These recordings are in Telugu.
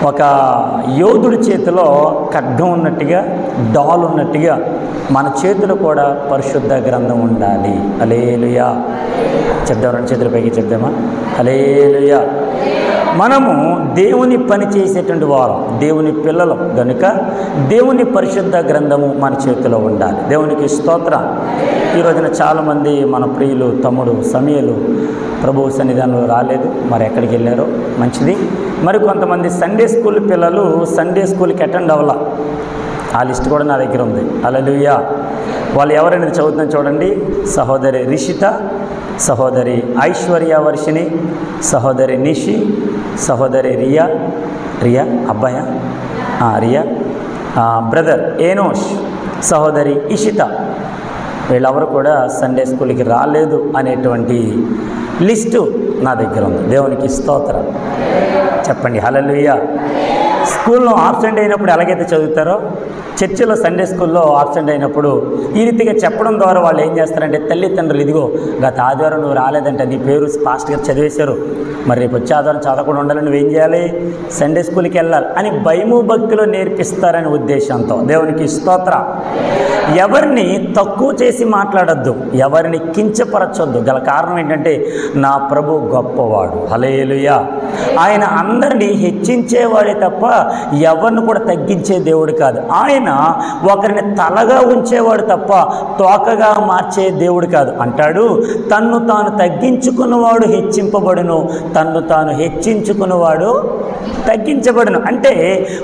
ఒక యోధుడి చేతిలో ఖడ్గం ఉన్నట్టుగా, డాల్ ఉన్నట్టుగా మన చేతిలో కూడా పరిశుద్ధ గ్రంథం ఉండాలి. హల్లెలూయా చెప్దాం, రెండు చేతుల పైకి చెప్దామా? హల్లెలూయా. మనము దేవుని పని చేసేటువంటి వారం, దేవుని పిల్లలు గనుక దేవుని పరిశుద్ధ గ్రంథము మన చేతిలో ఉండాలి. దేవునికి స్తోత్రం. ఈ రోజున చాలామంది మన ప్రియులు తమ్ముడు సమయలు ప్రభు సన్నిధానంలో రాలేదు, మరి ఎక్కడికి వెళ్ళారో మంచిది. మరి కొంతమంది సండే స్కూల్ పిల్లలు సండే స్కూల్కి అటెండ్ అవ్వాల, ఆ లిస్ట్ కూడా నా దగ్గర ఉంది. హల్లెలూయా. వాళ్ళు ఎవరైనా చదువుతుందని చూడండి. సహోదరి రిషిత, సహోదరి ఐశ్వర్య వర్షిణి, సహోదరి నిషి, సహోదరి రియా అబ్బాయా రియా, బ్రదర్ ఏనోష్, సహోదరి ఇషిత, వీళ్ళెవరు కూడా సండే స్కూల్కి రాలేదు అనేటువంటి లిస్టు నా దగ్గర ఉంది. దేవునికి స్తోత్రం చెప్పండి. హల్లెలూయా. స్కూల్లో ఆబ్సెంట్ అయినప్పుడు ఎలాగైతే చదువుతారో, చర్చిలో సండే స్కూల్లో ఆబ్సెంట్ అయినప్పుడు ఈ రీతిగా చెప్పడం ద్వారా వాళ్ళు ఏం చేస్తారంటే, తల్లిదండ్రులు ఇదిగో గత ఆదివారం నువ్వు రాలేదంటే నీ పేరు పాస్టర్ గారు చదివేశారు, మరి రేపు వచ్చే ఆదివారం చదవకుండా ఉండాలని నువ్వేం చేయాలి, సండే స్కూల్కి వెళ్ళాలి అని భయము భక్తిలో నేర్పిస్తారనే ఉద్దేశంతో. దేవునికి స్తోత్రం. ఎవరిని తక్కువ చేసి మాట్లాడద్దు, ఎవరిని కించపరచొద్దు. గల కారణం ఏంటంటే నా ప్రభు గొప్పవాడు. హల్లెలూయా. ఆయన అందరినీ హెచ్చించేవాడే తప్ప ఎవరిని కూడా తగ్గించే దేవుడు కాదు. ఆయన ఒకరిని తలగా ఉంచేవాడు తప్ప తోకగా మార్చే దేవుడు కాదు. అంటాడు, తన్ను తాను తగ్గించుకున్నవాడు హెచ్చింపబడును, తన్ను తాను హెచ్చించుకున్నవాడు తగ్గించబడును. అంటే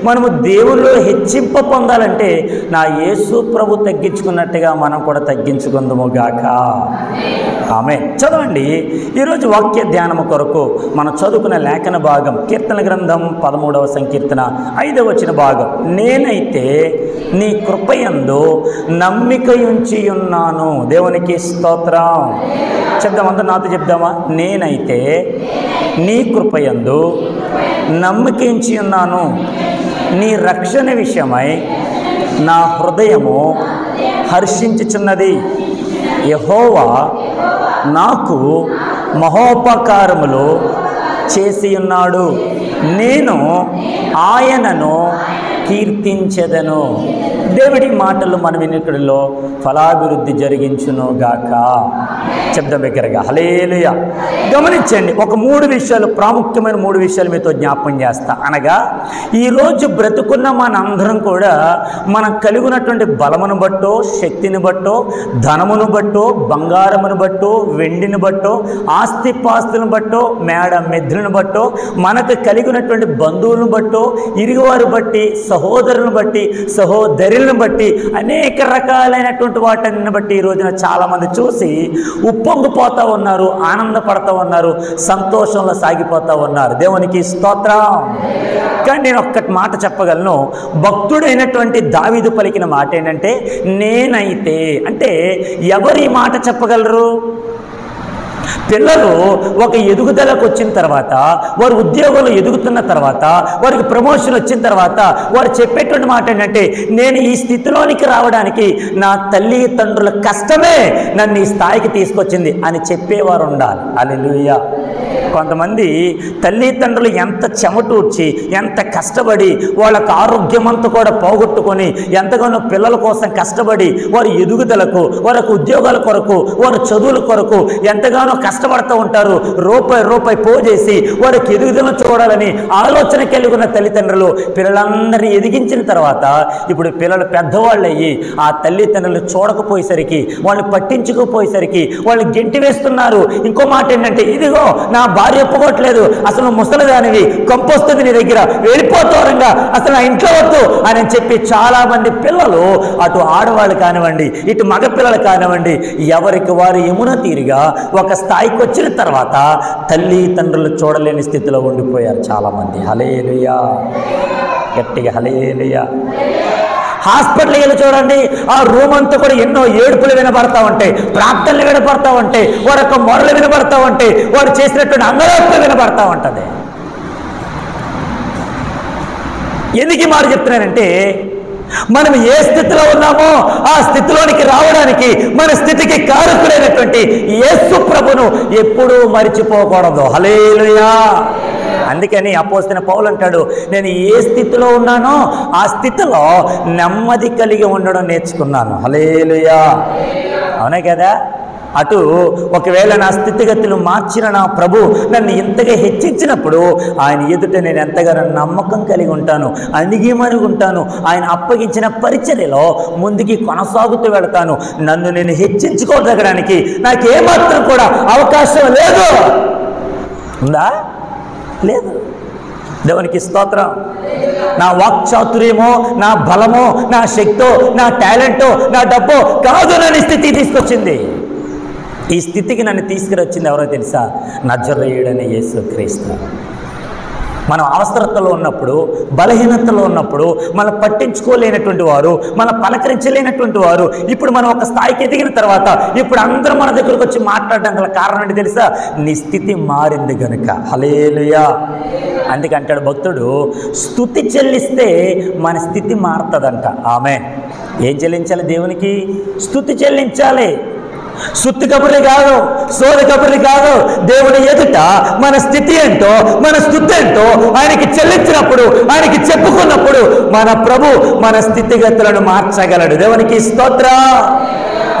మనము దేవుల్లో హెచ్చింప పొందాలంటే నా యేసు ప్రభు తగ్గించుకున్నట్టుగా మనం కూడా తగ్గించుకుందాము గాక. ఆమేన్. చదవండి. ఈరోజు వాక్య ధ్యానము కొరకు మనం చదువుకున్న లేఖన భాగం కీర్తన గ్రంథం 13వ సంకీర్తన 5వ వచన భాగం. నేనైతే నీ కృపయందు నమ్మికయుంచి ఉన్నాను. దేవునికి స్తోత్రం. చెప్దాం, అందరూ నాతో చెప్దామా? నేనైతే నీ కృపయందు నమ్మికించి ఉన్నాను, నీ రక్షణ విషయమై నా హృదయము హర్షించుచున్నది. యెహోవా నాకు మహోపకారములు చేసి ఉన్నాడు, నేను ఆయనను కీర్తించెదను. దేవుడి మాటలు మన వినికిడిలో ఫలాభివృద్ధి జరిగించును గాక. శబ్దం దగ్గరగా హల్లెలూయా. గమనించండి, ఒక 3 విషయాలు, ప్రాముఖ్యమైన 3 విషయాలు మీతో జ్ఞాపకం చేస్తా. అనగా ఈరోజు బ్రతుకున్న మనందరం కూడా మనం కలిగినటువంటి బలమును బట్టో, శక్తిని బట్టో, ధనమును బట్టో, బంగారమును బట్టో, వెండిని బట్టో, ఆస్తిపాస్తులను బట్టో, మేడ మెద్దులను బట్టో, మనకు కలిగినటువంటి బంధువులను బట్టో, ఇరుగువారు బట్టి, సహోదరులను బట్టి, సహోదరులను బట్టి, అనేక రకాలైనటువంటి వాటిని బట్టి ఈ రోజున చాలామంది చూసి ఉప్పొంగిపోతూ ఉన్నారు, ఆనందపడతా ఉన్నారు, సంతోషంలో సాగిపోతూ ఉన్నారు. దేవునికి స్తోత్రం. కానీ నేను ఒక్కటి మాట చెప్పగలను. భక్తుడైనటువంటి దావీదు పలికిన మాట ఏంటంటే నేనైతే. అంటే ఎవరు ఈ మాట చెప్పగలరు? పిల్లలు ఒక ఎదుగుదలకు వచ్చిన తర్వాత, వారు ఉద్యోగంలో ఎదుగుతున్న తర్వాత, వారికి ప్రమోషన్ వచ్చిన తర్వాత వారు చెప్పేటువంటి మాట ఏంటంటే నేను ఈ స్థితిలోనికి రావడానికి నా తల్లిదండ్రుల కష్టమే నన్ను ఈ స్థాయికి తీసుకొచ్చింది అని చెప్పేవారు ఉండాలి. హల్లెలూయా. కొంతమంది తల్లిదండ్రులు ఎంత చెమటూడ్చి, ఎంత కష్టపడి, వాళ్ళకు ఆరోగ్యమంతా కూడా పోగొట్టుకొని ఎంతగానో పిల్లల కోసం కష్టపడి వారి ఎదుగుదలకు, వారికి ఉద్యోగాల కొరకు, వారి చదువుల కొరకు ఎంతగానో కష్టపడుతూ ఉంటారు. రూపాయి పోజేసి వారికి ఎదుగుదలను చూడాలని ఆలోచన కలిగి ఉన్న తల్లిదండ్రులు పిల్లలందరినీ ఎదిగించిన తర్వాత ఇప్పుడు పిల్లలు పెద్దవాళ్ళు అయ్యి ఆ తల్లిదండ్రులు చూడకపోయేసరికి, వాళ్ళని పట్టించుకోపోయేసరికి వాళ్ళు గెంటి వేస్తున్నారు. ఇంకో మాట ఏంటంటే ఇదిగో నా భార్య ఒప్పుకోవట్లేదు, అసలు ముసలిదానివి, కంపొస్తుంది నీ దగ్గర, వెళ్ళిపోతారంగా, అసలు నా ఇంట్లో వద్దు అని చెప్పి చాలా మంది పిల్లలు, అటు ఆడవాళ్ళు కానివ్వండి, ఇటు మగ పిల్లలు కానివ్వండి, ఎవరికి వారు యమున తీరుగా ఒక స్థాయికి వచ్చిన తర్వాత తల్లిదండ్రులు చూడలేని స్థితిలో ఉండిపోయారు చాలామంది. హల్లెలూయా. గట్టిగా హల్లెలూయా. హాస్పిటల్కి వెళ్ళి చూడండి, ఆ రూమ్ అంతా కూడా ఎన్నో ఏడుపులు వినబడతా ఉంటాయి, ప్రార్థనలు వినబడతా ఉంటాయి, వారి యొక్క మొరలు వినబడతా ఉంటాయి, వారు చేసినటువంటి అంగలార్పులు వినబడతా ఉంటుంది. ఎందుకు ఈ మాట చెప్తున్నానంటే మనం ఏ స్థితిలో ఉన్నామో ఆ స్థితిలోనికి రావడానికి మన స్థితికి కారకుడైనటువంటి యేసు ప్రభును ఎప్పుడూ మరిచిపోకూడదు. హల్లెలూయా. అందుకని అపోస్తలుడైన పౌలు అంటాడు, నేను ఏ స్థితిలో ఉన్నానో ఆ స్థితిలో నెమ్మది కలిగి ఉండడం నేర్చుకున్నాను. హల్లెలూయా. అవునే కదా? అటు ఒకవేళ నా స్థితిగతులు మార్చిన నా ప్రభు నన్ను ఇంతగా హెచ్చించినప్పుడు ఆయన ఎదుట నేను ఎంతగానో నమ్మకం కలిగి ఉంటాను, అణిగిమణిగి ఉంటాను. ఆయన అప్పగించిన పరిచర్యలో ముందుకి కొనసాగుతూ వెళతాను. నన్ను నేను హెచ్చించుకోదగడానికి నాకేమాత్రం కూడా అవకాశం లేదు. ఉందా? లేదు. దేవునికి స్తోత్రం. నా వాక్చాతుర్యమో, నా బలమో, నా శక్తో, నా టాలెంటో, నా డబ్బో కాదు నన్ను స్థితికి తీసుకొచ్చింది. ఈ స్థితికి నన్ను తీసుకురొచ్చింది ఎవరో తెలుసా? నజరేయుడైన యేసుక్రీస్తు. మనం అవసరతలో ఉన్నప్పుడు, బలహీనతలో ఉన్నప్పుడు, మనం పట్టించుకోలేనటువంటి వారు, మనం పలకరించలేనటువంటి వారు, ఇప్పుడు మనం ఒక స్థాయికి ఎదిగిన తర్వాత ఇప్పుడు అందరూ మన దగ్గరకు వచ్చి మాట్లాడడం గల కారణం ఏంటి తెలుసా? నీ స్థితి మారింది గనుక. హల్లెలూయా. అందుకంటాడు భక్తుడు, స్తుతి చెల్లిస్తే మన స్థితి మారుతుందంట. ఆమేన్. ఏం చెల్లించాలి? దేవునికి స్తుతి చెల్లించాలి. సుత్తి కబుర్లు కాదు, సోద కబుర్లు కాదు. దేవుని ఎదుట మన స్థితి ఏంటో, మన స్థుతి ఏంటో ఆయనకి చెల్లించినప్పుడు, ఆయనకి చెప్పుకున్నప్పుడు మన ప్రభు మన స్థితిగతులను మార్చగలడు. దేవునికి స్తోత్రం.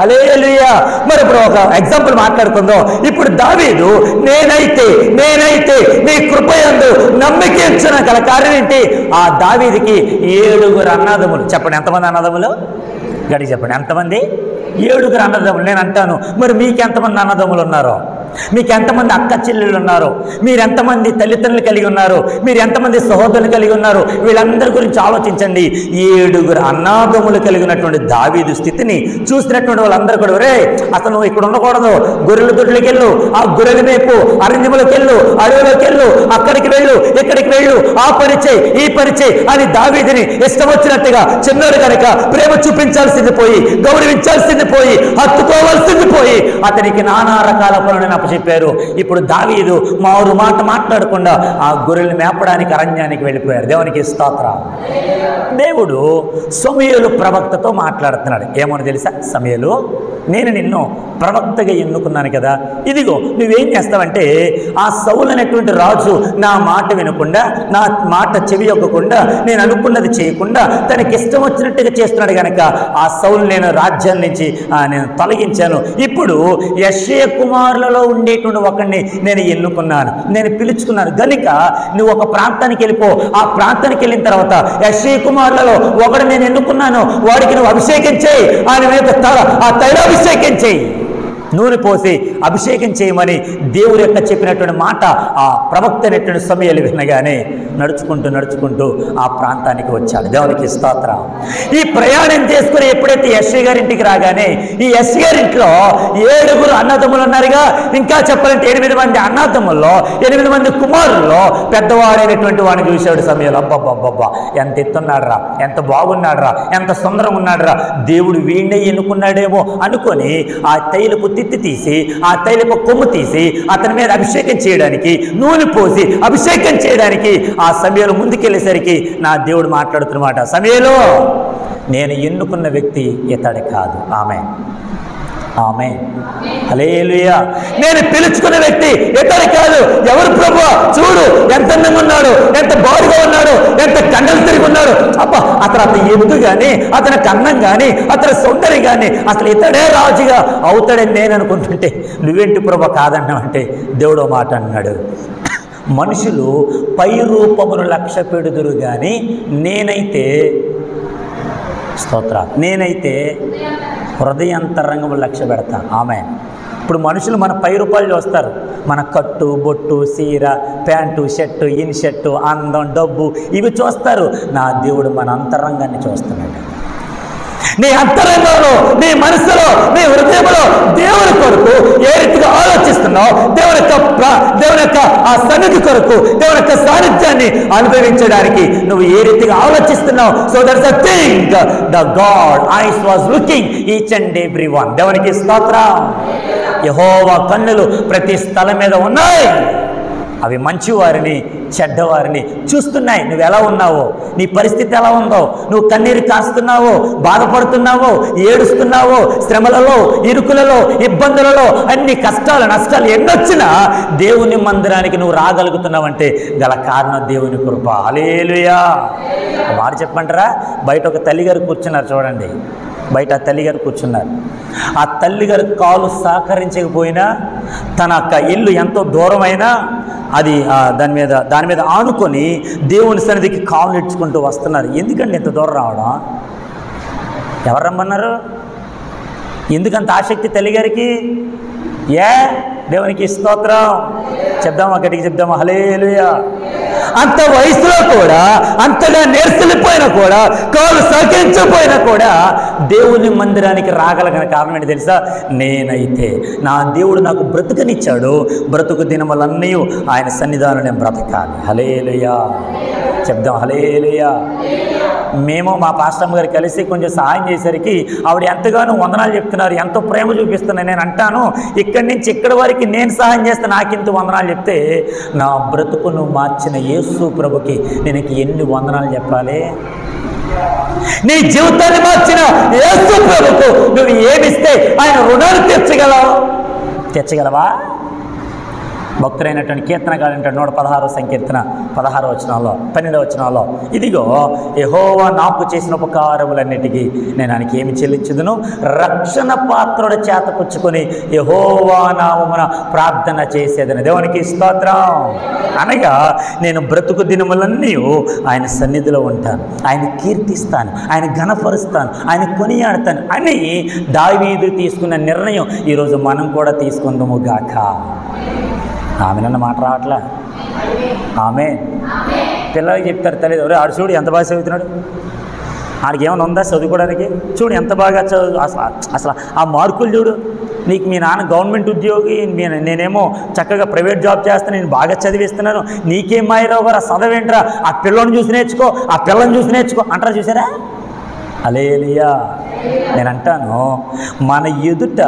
హల్లెలూయా. మరి ఇప్పుడు ఒక ఎగ్జాంపుల్ మాట్లాడుకుందాం. ఇప్పుడు దావీదు నేనైతే నీ కృపయందు నమ్మిక ఉంచిన గల కారణం ఏంటి? ఆ దావీదుకి 7 అన్నదమ్ములు. చెప్పండి, ఎంతమంది అన్నదమ్ములు? గడికి చెప్పండి, ఎంతమంది? 7 అన్నదమ్ములు. నేను అంటాను, మరి మీకు ఎంతమంది అన్నదమ్ములు ఉన్నారో? మీకు ఎంతమంది అక్క చెల్లెళ్ళు ఉన్నారు? మీరు ఎంతమంది తల్లిదండ్రులు కలిగి ఉన్నారు? మీరు ఎంతమంది సహోదరులు కలిగి ఉన్నారు? వీళ్ళందరి గురించి ఆలోచించండి. 7 అన్నదమ్ములు కలిగినటువంటి దావీదు స్థితిని చూసినటువంటి వాళ్ళందరూ కూడా, రే అసలు నువ్వు ఇక్కడ ఉండకూడదు, గొర్రెల దొడ్లకి వెళ్ళు, ఆ గొర్రెల మేపు, అరణ్యములకు వెళ్ళు, అడవులోకి వెళ్ళు, అక్కడికి వెళ్ళు, ఇక్కడికి వెళ్ళు, ఆ పరిచయ్, ఈ పరిచయ్ అని దావీదుని ఇష్టం వచ్చినట్టుగా, చిన్నోడు కనుక ప్రేమ చూపించాల్సింది పోయి, గౌరవించాల్సింది పోయి, హత్తుకోవాల్సింది పోయి, అతనికి నానా రకాల పనులను అప్పచెప్పారు. ఇప్పుడు దావీదు మారు మాట మాట్లాడకుండా ఆ గొర్రెలు మేపడానికి అరణ్యానికి వెళ్ళిపోయారు. దేవునికి స్తోత్రం. దేవుడు సమూయేలు ప్రవక్తతో మాట్లాడుతున్నాడు. ఏమని తెలుసా? సమూయేలు, నేను నిన్ను ప్రవక్తగా ఎన్నుకున్నాను కదా, ఇదిగో నువ్వేం చేస్తావంటే ఆ సౌలు అనేటువంటి రాజు నా మాట వినకుండా, నా మాట చెవి యొక్కకుండా, నేను అనుకున్నది చేయకుండా తనకి ఇష్టం వచ్చినట్టుగా చేస్తున్నాడు కనుక ఆ సౌలు నేను రాజ్యం నుంచి నేను తొలగించాను. ఇప్పుడు యెషయా కుమారులలో ఉండేటువంటి ఒకడిని నేను ఎన్నుకున్నాను, నేను పిలుచుకున్నాను గనుక నువ్వు ఒక ప్రాంతానికి వెళ్ళిపో. ఆ ప్రాంతానికి వెళ్ళిన తర్వాత యెషయా కుమారులలో ఒకడు నేను ఎన్నుకున్నాను, వాడికి నువ్వు అభిషేకం చేయి, ఆయన మీద ఆ తైలాభిషేకం చేయి, నూనె పోసి అభిషేకం చేయమని దేవుడు యొక్క చెప్పినటువంటి మాట ఆ ప్రవక్త అనేటువంటి సమూయేలు వినగానే నడుచుకుంటూ ఆ ప్రాంతానికి వచ్చాడు. దేవునికి స్తోత్రం. ఈ ప్రయాణం చేసుకుని ఎప్పుడైతే యెషయా గారింటికి రాగానే, ఈ యెషయా గారింట్లో 7 అన్నదమ్ములు ఉన్నారుగా, ఇంకా చెప్పాలంటే 8 మంది అన్నదమ్ముల్లో 8 మంది కుమారుల్లో పెద్దవాడైనటువంటి వాడిని చూశాడు సమూయేలు. అబ్బబ్బబ్బబ్బా, ఎంత ఎత్తున్నాడురా, ఎంత బాగున్నాడురా, ఎంత సుందరంగా ఉన్నాడురా, దేవుడు వీణ్ణే ఎన్నుకున్నాడేమో అనుకొని ఆ తైలపు తిత్తి తీసి, ఆ తైలపు కొమ్ము తీసి అతని మీద అభిషేకం చేయడానికి, నూనె పోసి అభిషేకం చేయడానికి ఆ సమూయేలు ముందుకెళ్ళేసరికి నా దేవుడు మాట్లాడుతున్నమాట, సమూయేలు నేను ఎన్నుకున్న వ్యక్తి ఇతడు కాదు. ఆమేన్. ఆమేన్. హల్లెలూయా. నేను పిలుచుకున్న వ్యక్తి ఇతడు కాదు. ఎవరు ప్రభువా? చూడు ఎంత అందంగా ఉన్నాడు, ఎంత బాగుగా ఉన్నాడు, ఎంత కండలు తిరిగి ఉన్నాడు. అబ్బా, అతను ఎత్తు కానీ, అతని కన్నం కానీ, అతని సౌందర్యం కానీ, అసలు ఇతడే రాజుగా అవుతాడని నేను అనుకుంటుంటే నువ్వేంటి ప్రభు కాదన్నావు అంటే దేవుడు మాట అన్నాడు, మనుషులు పై రూపమును లక్ష్య పెడుదురు కానీ నేనైతే హృదయాంతరంగము లక్ష్య పెడతాను. ఆమేన్. ఇప్పుడు మనుషులు మన పై రూపాయలు చూస్తారు, మన కట్టు, బొట్టు, సీర, ప్యాంటు, షర్టు, ఇన్ షర్టు, అందం, డబ్బు ఇవి చూస్తారు. నా దేవుడు మన అంతరంగాన్ని చూస్తున్నాడు. నీ అంతరంగంలో, నీ మనసులో, నీ హృదయంలో దేవుని కొరకు ఏ రీతిగా ఆలోచిస్తున్నావు, దేవుని యొక్క ఆ సన్నిధి కొరకు, దేవుని యొక్క సాన్నిధ్యాన్ని అనుభవించడానికి నువ్వు ఏ రీతిగా ఆలోచిస్తున్నావు. So that's a thing the God ice was looking each and every one. దేవునికి స్తోత్రం. యెహోవా కన్నులు ప్రతి స్థలం మీద ఉన్నాయి. అవి మంచివారిని చెడ్డవారిని చూస్తున్నాయి. నువ్వు ఎలా ఉన్నావో, నీ పరిస్థితి ఎలా ఉందో, నువ్వు కన్నీరు కాస్తున్నావో, బాధపడుతున్నావో, ఏడుస్తున్నావో, శ్రమలలో, ఇరుకులలో, ఇబ్బందులలో, అన్ని కష్టాలు నష్టాలు ఎన్నొచ్చినా దేవుని మందిరానికి నువ్వు రాగలుగుతున్నావంటే గల కారణం దేవుని కృప. హల్లెలూయా. మాట చెప్పమంటారా? బయట ఒక తల్లిగారు కూర్చున్నారు చూడండి. బయట ఆ తల్లిగారు కూర్చున్నారు. ఆ తల్లిగారు కాలు సహకరించకపోయినా తన ఇల్లు ఎంతో దూరమైనా అది దాని మీద ఆనుకొని దేవుని సన్నిధికి కాలు ఇడ్చుకుంటూ వస్తున్నారు. ఎందుకండి ఇంత దూరం రావడం? ఎవరు రమ్మన్నారు? ఎందుకంత ఆసక్తి తల్లిగారికి? దేవునికి స్తోత్రం చెప్దామా? గట్టిగా చెప్దామా? హల్లెలూయా. అంత వయసులో కూడా, అంతగా నేర్చుకుపోయినా కూడా, కాలు సహకరించకపోయినా కూడా దేవుని మందిరానికి రాగలిగిన కారణం ఏంటి తెలుసా? నేనైతే నా దేవుడు నాకు బ్రతుకునిచ్చాడు, బ్రతుకు దినములన్నీ ఆయన సన్నిధానం నేను బ్రతకాలి. హల్లెలూయా చెప్దాం. హల్లెలూయా. మేము మా పాస్టమ్మ గారు కలిసి కొంచెం సహాయం చేసేసరికి ఆవిడ ఎంతగానో వందనాలు చెప్తున్నారు, ఎంతో ప్రేమ చూపిస్తున్నాను. నేను అంటాను, ఇక్కడి నుంచి ఇక్కడి వరకు నేను సహాయం చేస్తే నాకింత వందనాలు చెప్తే నా బ్రతుకును మార్చిన యేసు ప్రభుకి నేను ఎన్ని వందనాలు చెప్పాలి? నీ జీవితాన్ని మార్చిన యేసు ప్రభుకు నువ్వు ఏమిస్తే ఆయన రుణాలు తీర్చగలవా? భక్తులైనటువంటి కీర్తనగాడు అంటాడు 116వ సంకీర్తన 16వ వచనంలో 12వ వచనంలో, ఇదిగో యెహోవా నాకు చేసిన ఉపకారములన్నిటికీ నేను ఆయనకి ఏమి చెల్లించుదును? రక్షణ పాత్రుడి చేత పుచ్చుకొని యెహోవా నామమున ప్రార్థన చేసేదని. దేవునికి స్తోత్రం. అనగా నేను బ్రతుకు దినములన్నీ ఆయన సన్నిధిలో ఉంటాను, ఆయన కీర్తిస్తాను, ఆయన ఘనపరుస్తాను, ఆయన కొనియాడతాను అని దావీదు తీసుకున్న నిర్ణయం ఈరోజు మనం కూడా తీసుకుందాము గాక. ఆమె నన్న మాట రావట్లా? ఆమె పిల్లలకి చెప్తారు తల్లి, ఆడు చూడు ఎంత బాగా చదువుతున్నాడు, ఆడికి ఏమైనా ఉందా చదువుకోవడానికి? చూడు ఎంత బాగా చదువు, అసలు ఆ మార్కులు చూడు. నీకు మీ నాన్న గవర్నమెంట్ ఉద్యోగి, నేనేమో చక్కగా ప్రైవేట్ జాబ్ చేస్తాను, నేను బాగా చదివిస్తున్నాను, నీకేం మాయరావు గారు ఆ చదవేంట్రా, ఆ పిల్లని చూసి నేర్చుకో, ఆ పిల్లని చూసి నేర్చుకో అంటారా? చూసారా? హల్లెలూయా. నేను అంటాను, మన ఎదుట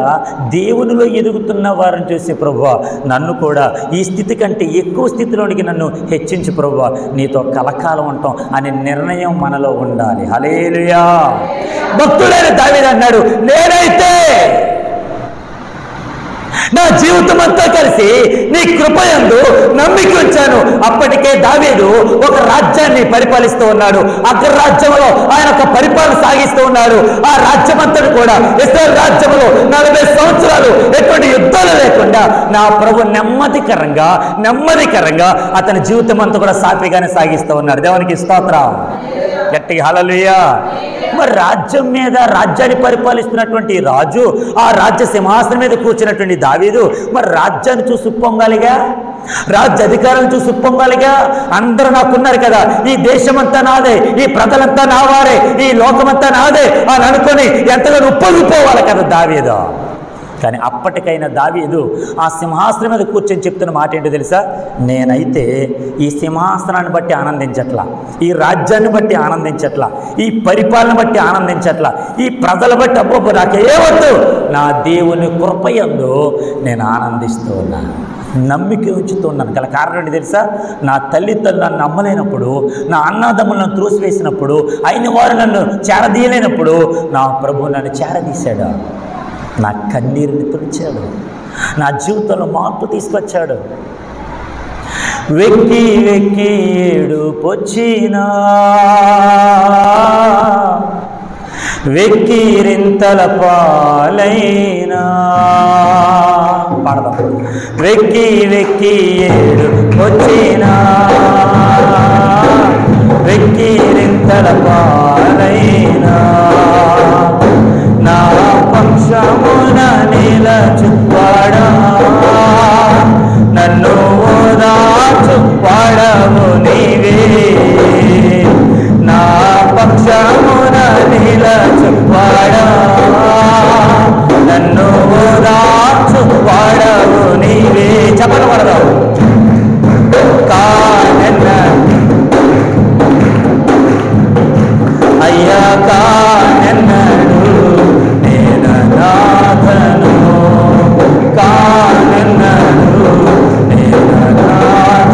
దేవునిలో ఎదుగుతున్న వారిని చూసి ప్రభువా నన్ను కూడా ఈ స్థితి కంటే ఎక్కువ స్థితిలోనికి నన్ను హెచ్చించు ప్రభువా, నీతో కలకాలం ఉంటాం అనే నిర్ణయం మనలో ఉండాలి. హల్లెలూయా. భక్తుడైన దావీదు అన్నాడు, నేనైతే నా జీవితం అంతా కలిసి నీ కృపయందు నమ్మిక ఉంచాను. అప్పటికే దావీదు ఒక రాజ్యాన్ని పరిపాలిస్తూ ఉన్నాడు. అగ్రరాజ్యంలో ఆయన ఒక పరిపాలన సాగిస్తూ ఉన్నాడు. ఆ రాజ్యమంతటి కూడా ఇశ్రాయేలు రాజ్యంలో 40 సంవత్సరాలు ఎటువంటి యుద్ధాలు లేకుండా నా ప్రభు నెమ్మదికరంగా అతని జీవితం అంతా కూడా సాఫీగానే సాగిస్తూ ఉన్నాడు. దేవునికి స్తోత్రం. గట్టిగా హల్లెలూయా. మరి రాజ్యం మీద రాజ్యాన్ని పరిపాలిస్తున్నటువంటి రాజు, ఆ రాజ్య సింహాసనం మీద కూర్చున్నటువంటి దావీదు మరి రాజ్యాన్ని చూసి ఉప్పొంగాలిగా, రాజ్య అధికారాన్ని చూసి ఉప్పొంగాలిగా. అందరూ నాకున్నారు కదా, ఈ దేశమంతా నాదే, ఈ ప్రజలంతా నావారే, ఈ లోకమంతా నాదే అని అనుకొని ఎంతగానో ఉప్పొంగిపోవాలి కదా దావీదు. కానీ అప్పటికైనా దావీదు ఆ సింహాసనం మీద కూర్చొని చెప్తున్న మాట ఏంటో తెలుసా? నేనైతే ఈ సింహాసనాన్ని బట్టి ఆనందించట్లా, ఈ రాజ్యాన్ని బట్టి ఆనందించట్లా, ఈ పరిపాలన బట్టి ఆనందించట్లా, ఈ ప్రజల బట్టి అబ్బో నాకేవద్దు, నా దేవుని కృపయందు నేను ఆనందిస్తూ ఉన్నాను, నమ్మిక ఉంచుతున్నాను. గల కారణం ఏంటి తెలుసా? నా తల్లిదండ్రులు నన్ను నమ్మలేనప్పుడు, నా అన్నదమ్ములు నన్ను త్రోసివేసినప్పుడు, అయిన వారు నన్ను చేరదీయలేనప్పుడు నా ప్రభు నన్ను చేరదీశాడు, నా కన్నీరుని తుడిచాడు, నా జీవితంలో మార్పు తీసుకొచ్చాడు. వెక్కి వెక్కి ఏడుపొచ్చినా, వెక్కిరింతల పాలైనా, పాడదాం. వెక్కి వెక్కి ఏడుపొచ్చినా, వెక్కిరింతల పాలైనా, నా పక్షమున నిలచువాడా, నన్ను ఓదార్చువాడవు నీవే, నా పక్షమున నిలచువాడా, నన్ను ఓదార్చువాడవు నీవే. చెప్పలు పడదాం. అయ్యా కానెన్నడు నేను నాథను, కానెన్నడు నేను నాథను,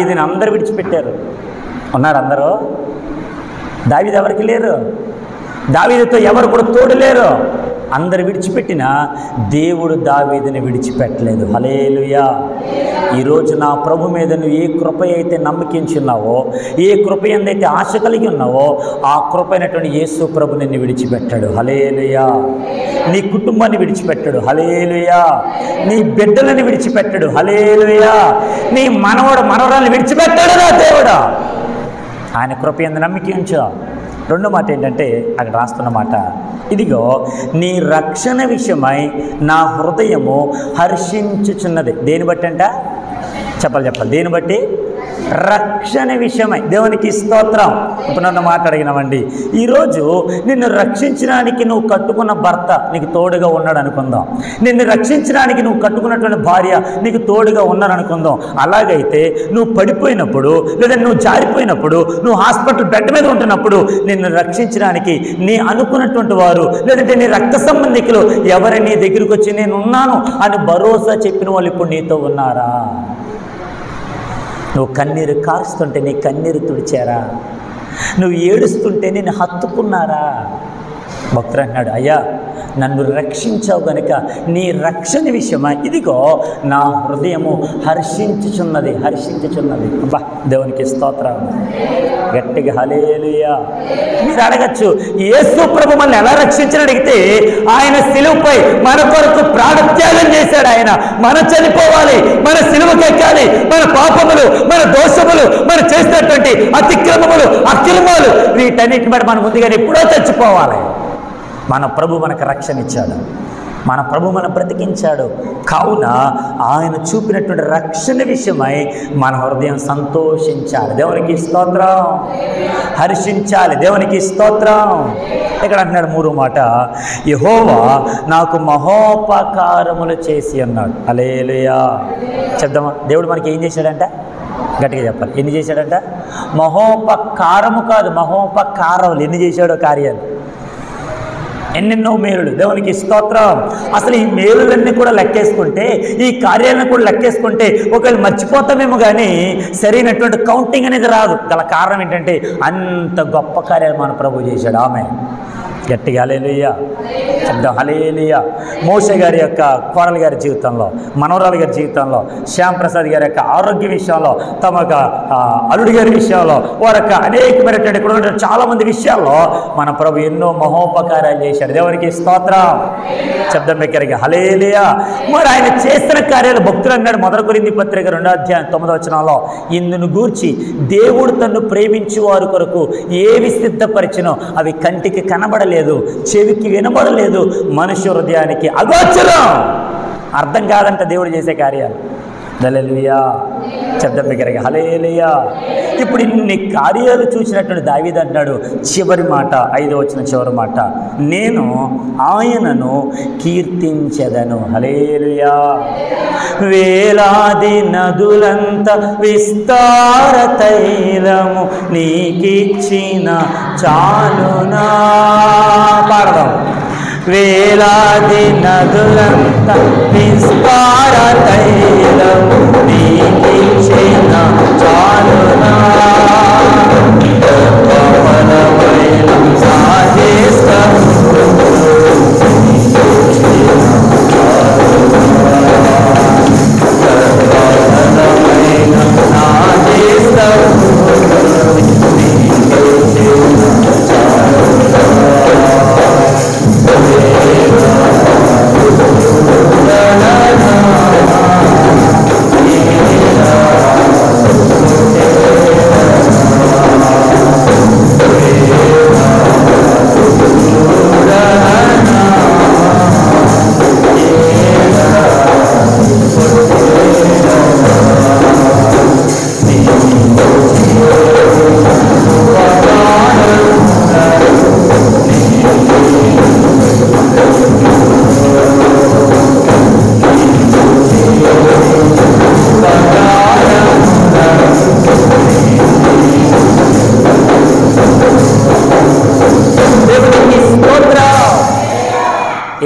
దావీదుని అందరూ విడిచిపెట్టారు. ఉన్నారు అందరూ? దావీదు ఎవరికి లేరు, దావీదుతో ఎవరు కూడా తోడు లేరు. అందరు విడిచిపెట్టినా దేవుడు దావీదుని విడిచిపెట్టలేదు. హల్లెలూయా. ఈరోజు నా ప్రభు మీద నువ్వు ఏ కృప అయితే నమ్మకించున్నావో, ఏ కృప ఎందైతే ఆశ కలిగి ఉన్నావో, ఆ కృప అయినటువంటి యేసు ప్రభు నిన్ను విడిచిపెట్టాడు. హల్లెలూయా. నీ కుటుంబాన్ని విడిచిపెట్టాడు. హల్లెలూయా. నీ బిడ్డలని విడిచిపెట్టాడు. హల్లెలూయా. నీ మనవడు మనవరాన్ని విడిచిపెట్టాడు నా దేవుడా. ఆయన కృప ఎందు నమ్మకించు. రెండో మాట ఏంటంటే అక్కడ రాస్తున్న మాట, ఇదిగో నీ రక్షణ విషయమై నా హృదయము హర్షించుచున్నది. దేని బట్టి అంట? చెప్పాలి. దేని బట్టి? రక్షణ విషయమై. దేవునికి స్తోత్రం. ఇప్పుడు నన్ను మాట్లాడినామండి, ఈరోజు నిన్ను రక్షించడానికి నువ్వు కట్టుకున్న భర్త నీకు తోడుగా ఉన్నాడు అనుకుందాం, నిన్ను రక్షించడానికి నువ్వు కట్టుకున్నటువంటి భార్య నీకు తోడుగా ఉన్నాడు అనుకుందాం. అలాగైతే నువ్వు పడిపోయినప్పుడు, లేదా నువ్వు జారిపోయినప్పుడు, నువ్వు హాస్పిటల్ బెడ్ మీద ఉంటున్నప్పుడు నిన్ను రక్షించడానికి నీ అనుకున్నటువంటి వారు, లేదంటే నీ రక్త సంబంధికులు ఎవరైనా నీ దగ్గరికి వచ్చి నేను ఉన్నాను అని భరోసా చెప్పిన వాళ్ళు ఇప్పుడు నీతో ఉన్నారా? నువ్వు కన్నీరు కారుస్తుంటే నీ కన్నీరు తుడిచారా? నువ్వు ఏడుస్తుంటే నేను హత్తుకున్నారా? భక్తుడు అన్నాడు, అయ్యా నన్ను రక్షించావు గనుక నీ రక్షణ విషయమా ఇదిగో నా హృదయము హర్షించుచున్నది. అబ్బా, దేవునికి స్తోత్రం. గట్టిగా హల్లెలూయా. మీరు అడగచ్చు, యేసు ప్రభు మనల్ని ఎలా రక్షించని అడిగితే, ఆయన సిలువపై మన కొరకు ప్రాణత్యాగం చేశాడు. ఆయన మనం చనిపోవాలి, మన సిలువకి ఎక్కాలి, మన పాపములు, మన దోషములు, మనం చేసినటువంటి అతిక్రమములు, అక్రమాలు, వీటన్నిటి బట్టి మనం ముందుగానే ఎప్పుడో చచ్చిపోవాలి. మన ప్రభు మనకు రక్షణ ఇచ్చాడు, మన ప్రభు మనం బ్రతికించాడు. కావున ఆయన చూపినటువంటి రక్షణ విషయమై మన హృదయం సంతోషించాలి. దేవునికి స్తోత్రం. హర్షించాలి. దేవునికి స్తోత్రం. ఇక్కడ అంటున్నాడు మూడో మాట, యెహోవా నాకు మహోపకారములు చేసి అన్నాడు. హల్లెలూయా. చెప్దామా? దేవుడు మనకి ఏం చేశాడంట? గట్టిగా చెప్పాలి. ఎన్ని చేశాడంట? మహోపకారము కాదు, మహోపకారములు. ఎన్ని చేశాడో కార్యాలు, ఎన్నెన్నో మేలులు. దేవునికి స్తోత్రం. అసలు ఈ మేలులన్నీ కూడా లెక్కేసుకుంటే, ఈ కార్యాలను కూడా లెక్కేసుకుంటే ఒకవేళ మర్చిపోతామేమో కానీ సరైనటువంటి కౌంటింగ్ అనేది రాదు. గల కారణం ఏంటంటే అంత గొప్ప కార్యాలు మన ప్రభు చేశాడు. ఆమె గట్టిగా హల్లెలూయా చెప్దాం. హల్లెలూయా. మోషే గారి యొక్క కోడలి గారి జీవితంలో, మనవరాలు గారి జీవితంలో, శ్యామ్ ప్రసాద్ గారి యొక్క ఆరోగ్య విషయంలో, తమ అల్లుడి గారి విషయంలో, వారి యొక్క అనేకమైనటువంటి ఇక్కడ ఉన్న చాలామంది విషయాల్లో మన ప్రభు ఎన్నో మహోపకారాలు చేశాడు. దేవునికి స్తోత్రం. శబ్దం దగ్గరికి హల్లెలూయా. మరి ఆయన చేసిన కార్యాలు భక్తులు అన్నాడు. 1 కొరింథీ పత్రిక 2వ అధ్యాయం 9వ వచనంలో, ఇందును గూర్చి దేవుడు తన్ను ప్రేమించు వారి కొరకు ఏవి సిద్ధపరిచినో అవి కంటికి కనబడలేదు, చెవికి వినబడలేదు, మనుష్య హృదయానికి అగోచరం. అర్థం కాదంట దేవుడు చేసే కార్యాలు. హల్లెలూయా. శబ్దం దగ్గరగా హల్లెలూయా. ఇప్పుడు ఇన్ని కార్యాలు చూసినటువంటి దావీదు అంటాడు చివరి మాట, 5వ వచనం చివరి మాట, నేను ఆయనను కీర్తించెదను. హల్లెలూయా. వేలాది నదులంత విస్తార తైలము నీకిచ్చిన చాలునా. పాడదాం. వేలాది నదులంత విస్తార తైలము నీకిచ్చిన చాలునా. బలమైన సాజేస్తము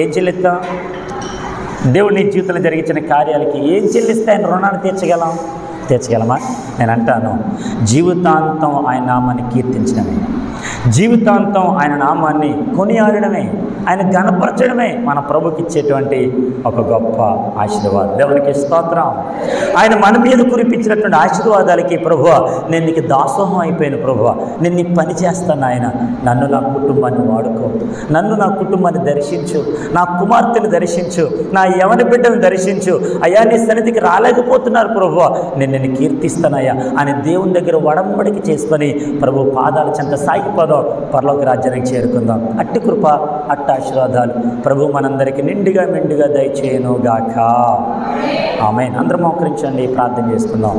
ఏం చెల్లిస్తాం? దేవుడు నీ జీవితంలో జరిగించిన కార్యాలకి ఏం చెల్లిస్తే ఆయన రుణాన్ని తీర్చగలమా? నేను అంటాను, జీవితాంతం ఆయన నామాన్ని కీర్తించడమే, జీవితాంతం ఆయన నామాన్ని కొనియాడడమే, ఆయన ఘనపరచడమే మన ప్రభుకి ఇచ్చేటువంటి ఒక గొప్ప ఆశీర్వాదం. దేవునికి స్తోత్రం. ఆయన మన మీద కురిపించినటువంటి ఆశీర్వాదాలకి, ప్రభువా నేను నీకు దాసోహం అయిపోయాను, ప్రభువా నేను నీ పని చేస్తాను, ఆయన నన్ను నా కుటుంబాన్ని వాడుకో, నన్ను నా కుటుంబాన్ని దర్శించు, నా కుమార్తెను దర్శించు, నా యవన బిడ్డను దర్శించు, అయ్యా నీ సన్నిధికి రాలేకపోతున్నారు ప్రభువా, నేను నిన్ను కీర్తిస్తానయ్యా అని దేవుని దగ్గర వడంబడికి చేసుకొని ప్రభు పాదాల చెంత సాగిపోదాం, పరలోక రాజ్యానికి చేరుకుందాం. అట్టి కృప, అట్టి ఆశీర్వాదాలు ప్రభు మనందరికీ నిండుగా మెండుగా దయచేయును గాక. ఆమేన్. అందరం మోకరించండి, ప్రార్థన చేసుకుందాం.